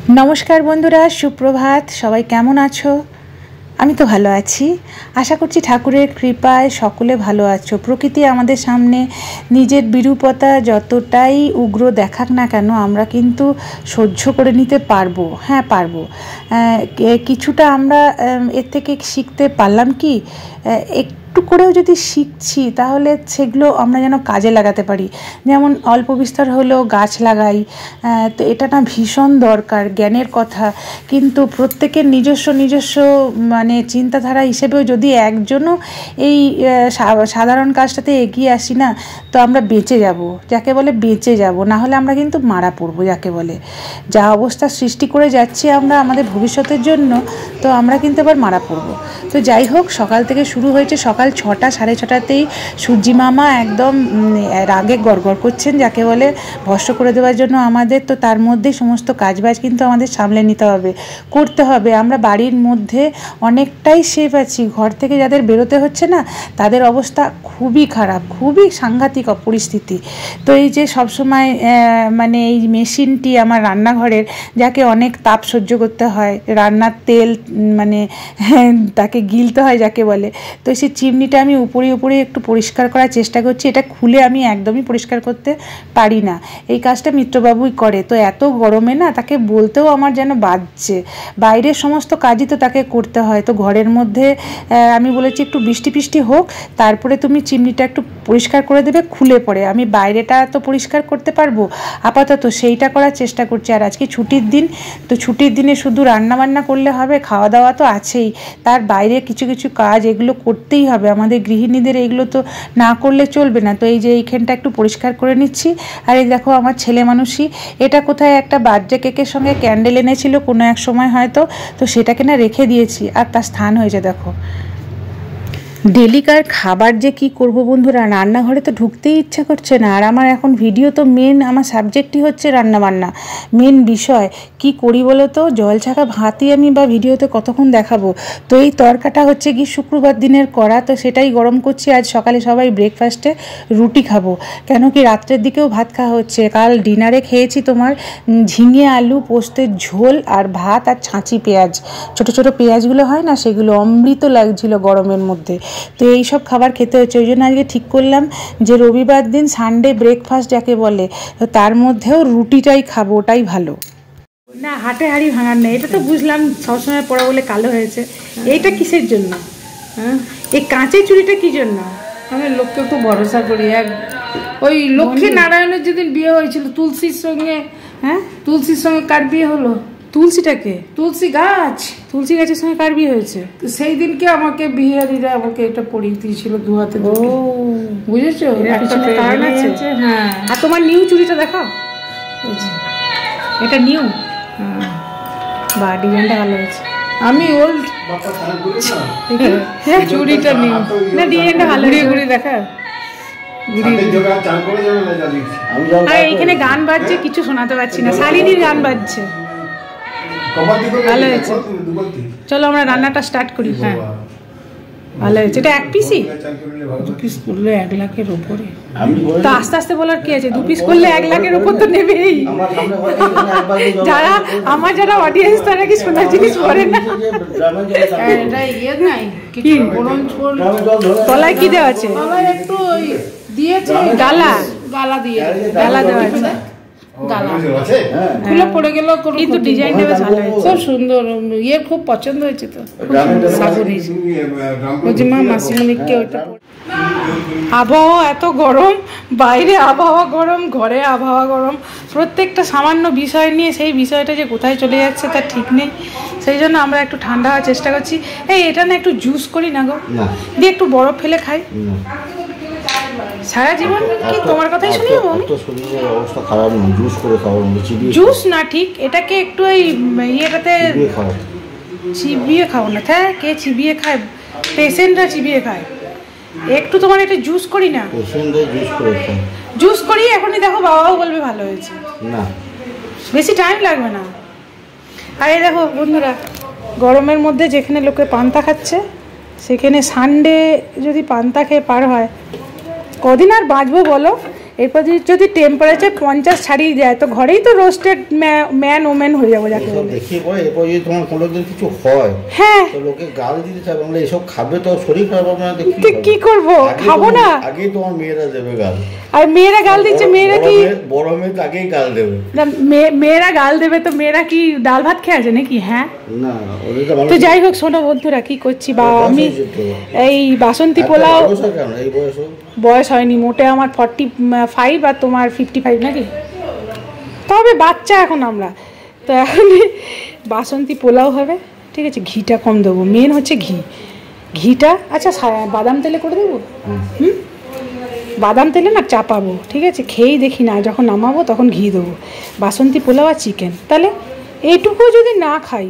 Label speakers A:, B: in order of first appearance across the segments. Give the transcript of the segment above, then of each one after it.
A: नमस्कार बंधुरा सुप्रभात सबाई केमन आछो आमी तो भालो आछि आशा करछि ठाकुरेर कृपाय सकले भालो आछो। प्रकृति आमादेर सामने निजेर बिरूपता जतटाई उग्र देखाक ना केन आमरा किन्तु सह्य करे निते पारबो। हाँ पारबो। किछुटा आमरा एर थेके शिखते पारलाम कि একটু করেও যদি শিখছি তাহলে সেগুলো আমরা যেন কাজে লাগাতে পারি। যেমন অল্প বিস্তর হলেও গাছ লাগাই, তো এটা না ভীষণ দরকার জ্ঞানের কথা। কিন্তু প্রত্যেকের নিজস্ব নিজস্ব মানে চিন্তাধারা হিসেবেও যদি একজনও এই সাধারণ কাজটাতে এগিয়ে আসি না, তো আমরা বেঁচে যাব, যাকে বলে বেঁচে যাব। না হলে আমরা কিন্তু মারা পড়বো, যাকে বলে যা অবস্থা সৃষ্টি করে যাচ্ছি আমরা আমাদের ভবিষ্যতের জন্য, তো আমরা কিন্তু এবার মারা পড়বো। তো যাই হোক, সকাল থেকে শুরু হয়েছে। সকাল 6টা সাড়ে 6টাতেই সূর্যি মামা একদম রাগে গড়গড় করছেন, যাকে বলে ভস্ম করে দেওয়ার জন্য আমাদের। তো তার মধ্যে সমস্ত কাজবাজ কিন্তু আমাদের সামলে নিতে হবে, করতে হবে। আমরা বাড়ির মধ্যে অনেকটাই সেফ আছি, ঘর থেকে যাদের বেরোতে হচ্ছে না তাদের অবস্থা খুবই খারাপ, খুবই সাংঘাতিক পরিস্থিতি। তো এই যে সবসময় মানে এই মেশিনটি আমার রান্নাঘরের, যাকে অনেক তাপ সহ্য করতে হয়, রান্নার তেল মানে তাকে গিলতে হয় যাকে বলে। তো সেই চিমনিটা আমি উপরে উপরে একটু পরিষ্কার করার চেষ্টা করছি। এটা খুলে আমি একদমই পরিষ্কার করতে পারি না, এই কাজটা মিত্রবাবুই করে। তো এত গরমে না তাকে বলতেও আমার যেন বাজছে। বাইরের সমস্ত কাজই তো তাকে করতে হয়, তো ঘরের মধ্যে আমি বলেছি একটু বৃষ্টি ফিষ্টি হোক, তারপরে তুমি চিমনিটা একটু পরিষ্কার করে দেবে খুলে পড়ে। আমি বাইরেটা তো পরিষ্কার করতে পারবো, আপাতত সেইটা করার চেষ্টা করছি। আর আজকে ছুটির দিন, তো ছুটির দিনে শুধু রান্না বান্না করলে হবে? খাওয়া দাওয়া তো আছেই, তার বাইরে কিছু কিছু কাজ এগুলো করতেই হবে আমাদের গৃহিণীদের, এগুলো তো না করলে চলবে না। তো এই যে এইখানটা একটু পরিষ্কার করে নিচ্ছি। আর এই দেখো আমার ছেলে মানুষই, এটা কোথায় একটা বার্থডে কেকের সঙ্গে ক্যান্ডেল এনেছিল কোনো এক সময় হয়তো, তো সেটাকে না রেখে দিয়েছি আর তার স্থান হয়েছে দেখো। ডেলিকার খাবার যে কি করব বন্ধুরা, রান্নাঘরে তো ঢুকতেই ইচ্ছা করছে না। আর আমার এখন ভিডিও তো মেন, আমার সাবজেক্টই হচ্ছে রান্নাবান্না, মেন বিষয়। কি করি বলো তো, জল ছাকা ভাতই আমি বা ভিডিওতে কতক্ষণ দেখাবো। তো এই তরকাটা হচ্ছে কি শুক্রবার দিনের করা, তো সেটাই গরম করছি। আজ সকালে সবাই ব্রেকফাস্টে রুটি খাবো, কেন কি রাত্রের দিকেও ভাত খাওয়া হচ্ছে। কাল ডিনারে খেয়েছি তোমার ঝিঙে আলু পোস্তের ঝোল আর ভাত আর ছাঁচি পেঁয়াজ, ছোটো ছোটো পেঁয়াজগুলো হয় না, সেগুলো অমৃত লাগছিল গরমের মধ্যে। তো এই সব খাবার খেতে হচ্ছে। ওই জন্য আজকে ঠিক করলাম যে রবিবার দিন সানডে ব্রেকফাস্ট যাকে বলে, তো তার মধ্যেও রুটিটাই খাবো, ওটাই ভালো। না হাটে হাড়ি ভাঙার নেই, এটা তো বুঝলাম সবসময় পড়া বলে কালো হয়েছে। এইটা কিসের জন্য? হ্যাঁ, এই কাঁচের চুড়িটা কি জন্য?
B: আমি লোককে একটু ভরসা করি। ওই লক্ষ্মী নারায়ণের যেদিন বিয়ে হয়েছিল তুলসীর সঙ্গে, হ্যাঁ তুলসীর সঙ্গে কার বিয়ে হলো?
A: তুলসীটাকে?
B: তুলসী গাছ,
A: তুলসী গাছের সঙ্গে কার বিয়ে হয়েছে?
B: সেই দিনকে আমাকে বিহারিরা আমাকে এটা পরিয়ে দিয়েছিল দু হাতে। ও বুঝেছো,
A: কারণ আছে।
B: হ্যাঁ।
A: আর তোমার নিউ চুড়িটা দেখো, এটা নিউ। বা ডিজাইনটা ভালো হয়েছে।
B: আমি ওল্ড চুড়িটা নিউ
A: না, ডিজাইনটা ভালো।
B: ঘুরিয়ে ঘুরিয়ে দেখা।
A: আর এইখানে গান বাজছে, কিছু শোনাতে পারছি না, শালিনীর গান বাজছে। ভালো হয়েছে, চলো আমরা রান্নাটা স্টার্ট করি। হ্যাঁ ভালো হয়েছে। এটা এক পিসই?
B: 2 পিস করলে 1 লাখের উপরে।
A: তো আস্তে আস্তে বলার কি আছে, 2 পিস করলে 1 লাখের উপর তো নেবেই। যারা আমার যারা অডিয়েন্স তারা কি সোনার জিনিস পরে না?
B: এটা ইয়ে নাই কি
A: তলায় কি দেওয়া আছে?
B: তলায় একটু দিয়েছে
A: গালা,
B: গালা দিয়ে,
A: গালা দেওয়া আছে।
B: খুলে পড়ে গেল,
A: কিন্তু ডিজাইনটা বেশ ভালো হয়েছে,
B: খুব সুন্দর। ইয়ে খুব পছন্দ হয়েছে। তো মা মাসিমণিকে ওইটা।
A: আবহাওয়া এত গরম, বাইরে আবহাওয়া গরম, ঘরে আবহাওয়া গরম, প্রত্যেকটা সামান্য বিষয় নিয়ে সেই বিষয়টা যে কোথায় চলে যাচ্ছে তার ঠিক নেই। সেই জন্য আমরা একটু ঠান্ডা হওয়ার চেষ্টা করছি। এই এটা না একটু জুস করি না গো, দিয়ে একটু বরফ ফেলে খাই। সারা জীবন কি তোমার কথাই শুনি?
C: অবস্থা খারাপ না, জুস করে খাওয়া।
A: জুস না ঠিক, এটাকে একটু এই ইয়েটাতে চিবিয়ে খাও না। হ্যাঁ, কে চিবিয়ে খায়? পেশেন্টরা চিবিয়ে খায়। একটু তোমার এটা জুস করি না, জুস করি এখনই। দেখো বাবাও বলবে ভালো হয়েছে না, বেশি টাইম লাগবে না। আর এই দেখো বন্ধুরা, গরমের মধ্যে যেখানে লোকে পান্তা খাচ্ছে, সেখানে সানডে যদি পান্তা খেয়ে পার হয়, কদিন আর বাঁচবো বলো? এরপর যদি টেম্পারেচার 50 ছাড়িয়ে যায় তো ঘরেই তো রোস্টেড ম্যান ওমেন হয়ে যাবো যাকে বলে।
C: দেখিয়ে পরে এরপর যদি তোমার কোনো দিন কিছু হয়,
A: হ্যাঁ,
C: তো লোকে গাল দিতে চাবে, বলে এসব খাবে তো শরীর খারাপ হবে না,
A: কি করব? খাবো না।
C: আগেই তোমার মেয়েরা দেবে গাল।
A: আর মেয়েরা গাল দিচ্ছে, মেয়েরা কি
C: বড় মেয়ে তো আগেই গাল দেবে?
A: মেয়েরা গাল দেবে তো মেয়েরা কি ডাল ভাত খেয়ে আছে নাকি? হ্যাঁ
C: না,
A: তো যাই হোক, শোনো বন্ধুরা, কি করছি বা আমি এই বাসন্তী পোলাও, বয়স হয়নি মোটে আমার 45 আর তোমার 55 নাকি, তবে বাচ্চা এখন আমরা তো। এখন বাসন্তী পোলাও হবে, ঠিক আছে, ঘিটা কম দেবো, মেন হচ্ছে ঘিটা। আচ্ছা বাদাম তেলে করে দেবো, বাদাম তেলে না চাপাবো, ঠিক আছে, খেয়েই দেখি না, যখন নামাবো তখন ঘি দেবো। বাসন্তী পোলাও আর চিকেন, তাহলে এইটুকু যদি না খাই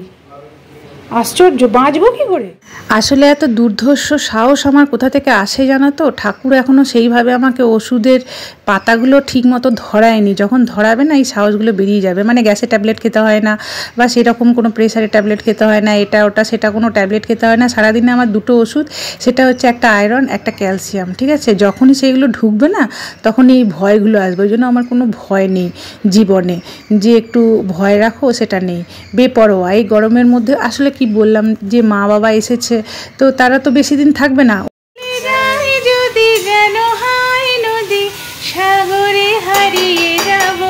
A: আশ্চর্য, বাঁচবো কি করে? আসলে এত দুর্ধর্ষ সাহস আমার কোথা থেকে আসে জানো তো? ঠাকুর এখনও সেইভাবে আমাকে ওষুধের পাতাগুলো ঠিক মতো ধরায়নি। যখন ধরাবে না এই সাহসগুলো বেরিয়ে যাবে। মানে গ্যাসের ট্যাবলেট খেতে হয় না, বা সেরকম কোনো প্রেশারের ট্যাবলেট খেতে হয় না, এটা ওটা সেটা কোনো ট্যাবলেট খেতে হয় না। সারাদিনে আমার 2টো ওষুধ, সেটা হচ্ছে একটা আয়রন, একটা ক্যালসিয়াম, ঠিক আছে। যখনই সেইগুলো ঢুকবে না তখন এই ভয়গুলো আসবে। ওই জন্য আমার কোনো ভয় নেই জীবনে, যে একটু ভয় রাখো সেটা নেই। বেপরোয়া এই গরমের মধ্যে। আসলে কি বললাম, যে মা বাবা এসেছে তো তারা তো বেশি দিন থাকবে না। যদি যেন হয় নদী সাগরে হারিয়ে যাব,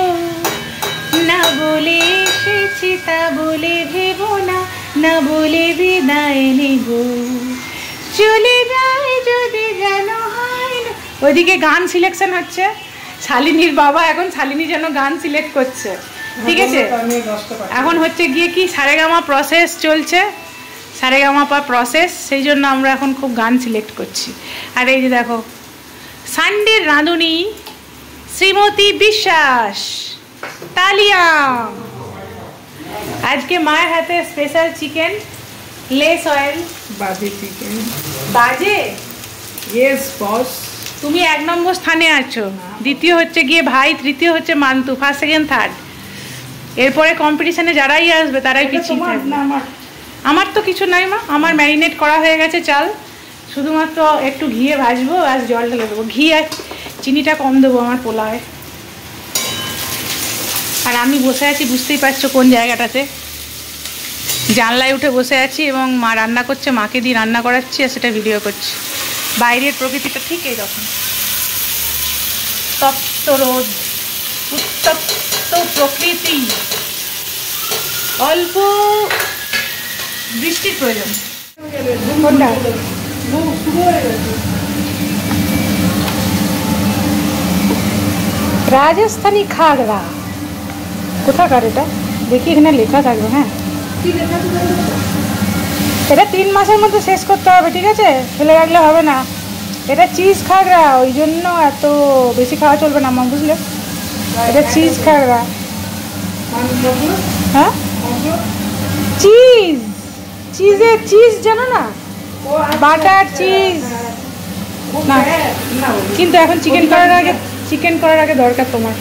A: না বলে এসেছি তা বলে ভেব না, না বলে বিদায় নেব, চলে যায় যদি যেন হয়। ওইদিকে গান সিলেকশন হচ্ছে, শালিনীর বাবা এখন শালিনী যেন গান সিলেক্ট করছে, ঠিক আছে। এখন হচ্ছে গিয়ে কি সারেগামা প্রসেস চলছে, সারেগামাপা প্রসেস, সেই জন্য আমরা এখন খুব গান সিলেক্ট করছি। আর এই যে দেখো সানডের রাঁধুনি শ্রীমতী বিশ্বাস, তালিয়া। আজকে মায়ের হাতে স্পেশাল চিকেন, লেস অয়েল,
B: বাজে চিকেন।
A: বাজে?
B: Yes boss.
A: তুমি 1 নম্বর স্থানে আছো, দ্বিতীয় হচ্ছে গিয়ে ভাই, তৃতীয় হচ্ছে মান্তু, ফার্স্ট সেকেন্ড থার্ড। এরপরে কম্পিটিশনে যারাই আসবে তারাই পিছিয়ে থাকবে। আমার তো কিছু নাই মা, আমার ম্যারিনেট করা হয়ে গেছে চাল, শুধুমাত্র একটু ঘিয়ে ভাজবো আর জল ঢেলে দেবো। ঘি আর চিনিটা কম দেবো আমার পোলাওয়ে। আর আমি বসে আছি, বুঝতেই পারছো কোন জায়গাটাতে, জানলায় উঠে বসে আছি এবং মা রান্না করছে, মাকে দিয়ে রান্না করাচ্ছি আর সেটা ভিডিও করছি। বাইরের প্রকৃতিটা ঠিক এই রকম, তপ্ত রোদ, উত্তপ্ত প্রকৃতি, অল্প বৃষ্টির প্রয়োজন। রাজস্থানী খাগড়া কোথাকার এটা দেখি, এখানে লেখা থাকবে। হ্যাঁ, এটা 3 মাসের মধ্যে শেষ করতে হবে, ঠিক আছে, ফেলে রাখলে হবে না। এটা চিজ খাগড়া, ওই জন্য এত বেশি খাওয়া চলবে না আমার, বুঝলে। এটা চিজ খাগড়া। হ্যাঁ, চিজ, চিজের চিজ জানো না, বাটার চিজ না। কিন্তু এখন চিকেন করার আগে দরকার তোমার।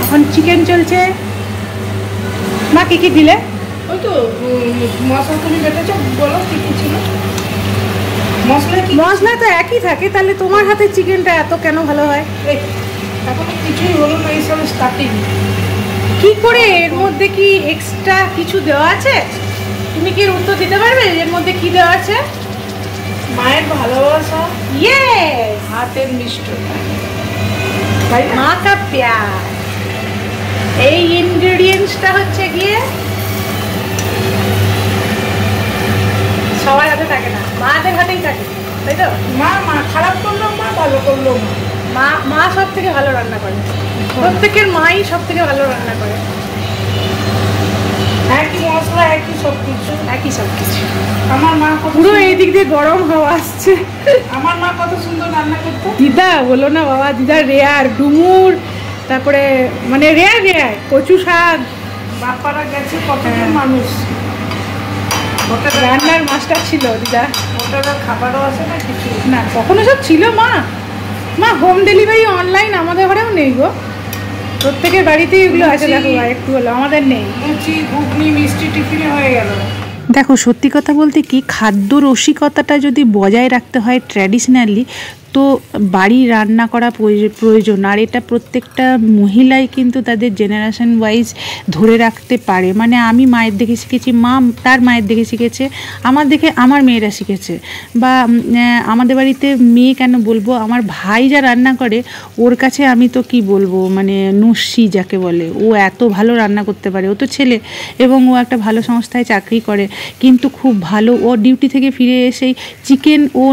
A: এখন চিকেন চলছে। মা কি কি দিলে?
B: ওই তো মশলা তুমি বেটেছো, বলো কি কি ছিল
A: মশলা তো একই থাকে, তাহলে তোমার হাতে চিকেনটা এত কেন ভালো হয়?
B: এখন কিছুই হলো না, এইসব স্টার্টিং।
A: কি করে, এর মধ্যে কি এক্সট্রা কিছু দেওয়া আছে? তুমি কি উত্তর দিতে পারবে এর মধ্যে কি দেওয়া আছে?
B: মায়ের ভালোবাসা,
A: ইয়েস,
B: হাতের মিষ্টতা,
A: মা কা প্যার। এই ইনগ্রেডিয়েন্টসটা হচ্ছে গিয়ে সবার হাতে থাকে না, মাদের হাতেই থাকে, তাই তো?
B: মা খারাপ করলো মা, ভালো করলো মা।
A: মা সব থেকে ভালো রান্না করে, প্রত্যেকের মাই সব থেকে ভালো রান্না করে।
B: একই মশলা, একই সব কিছু। আমার মা
A: পুরো এই দিক দিয়ে গরম হাওয়া আসছে।
B: আমার মা কত সুন্দর রান্না করতো।
A: দিদা বলো না বাবা, দিদা রেয়ার ডুমুর, তারপরে মানে রেয়ার কচু শাক।
B: বাপ্পারা গেছে কতজন মানুষ,
A: রান্নার মাস্টার ছিল দিদা।
B: ওটার খাবারও আছে না কিছু
A: না, কখনো সব ছিল। মা হোম ডেলিভারি অনলাইন আমাদের ঘরেও নেই গো। প্রত্যেকের বাড়িতেই এগুলো আছে, দেখো আর একটু হলো, আমাদের নেই।
B: লুচি ঘুগনি মিষ্টি টিফিনে হয়ে গেল।
A: দেখো সত্যি কথা বলতে কি, খাদ্য রসিকতাটা যদি বজায় রাখতে হয় ট্র্যাডিশনালি, তো বাড়ি রান্না করা প্রয়োজন। আর এটা প্রত্যেকটা মহিলাই কিন্তু তাদের জেনারেশন ওয়াইজ ধরে রাখতে পারে। মানে আমি মায়ের দেখে শিখেছি, মা তার মায়ের দেখে শিখেছে, আমার দেখে আমার মেয়েরা শিখেছে। বা আমাদের বাড়িতে মেয়ে কেন বলবো, আমার ভাই যা রান্না করে ওর কাছে আমি তো কি বলবো, মানে নস্যি যাকে বলে, ও এত ভালো রান্না করতে পারে। ও তো ছেলে এবং ও একটা ভালো সংস্থায় চাকরি করে, কিন্তু খুব ভালো। ও ডিউটি থেকে ফিরে এসেই চিকেন ও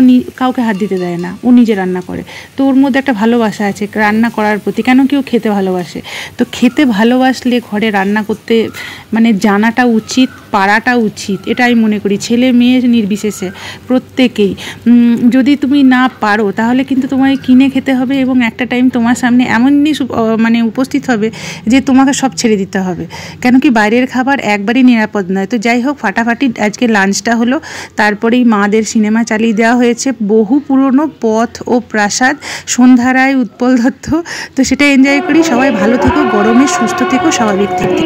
A: কাউকে হাত দিতে দেয় না, ও নিজে রান্না করে। তো ওর মধ্যে একটা ভালোবাসা আছে রান্না করার প্রতি, কেন কি ও খেতে ভালোবাসে। তো খেতে ভালোবাসলে ঘরে রান্না করতে মানে জানাটা উচিত, পারাটা উচিত, এটা আমি মনে করি। ছেলে মেয়ে নির্বিশেষে প্রত্যেকেই। যদি তুমি না পারো তাহলে কিন্তু তোমায় কিনে খেতে হবে, এবং একটা টাইম তোমার সামনে এমনই মানে উপস্থিত হবে যে তোমাকে সব ছেড়ে দিতে হবে। কেন কি বাইরের খাবার একবারই নিরাপদ নয়। তো যাই হোক, ফাটাফাটি আজকে লাঞ্চটা হলো, তারপরেই মাদের সিনেমা চালিয়ে দেওয়া হয়েছে, বহু পুরনো পথ ও প্রাসাদ, সন্ধ্যা রায়, উৎপল দত্ত। তো সেটা এনজয় করি। সবাই ভালো থেকো, গরমে সুস্থ থেকো, স্বাভাবিক থেকো।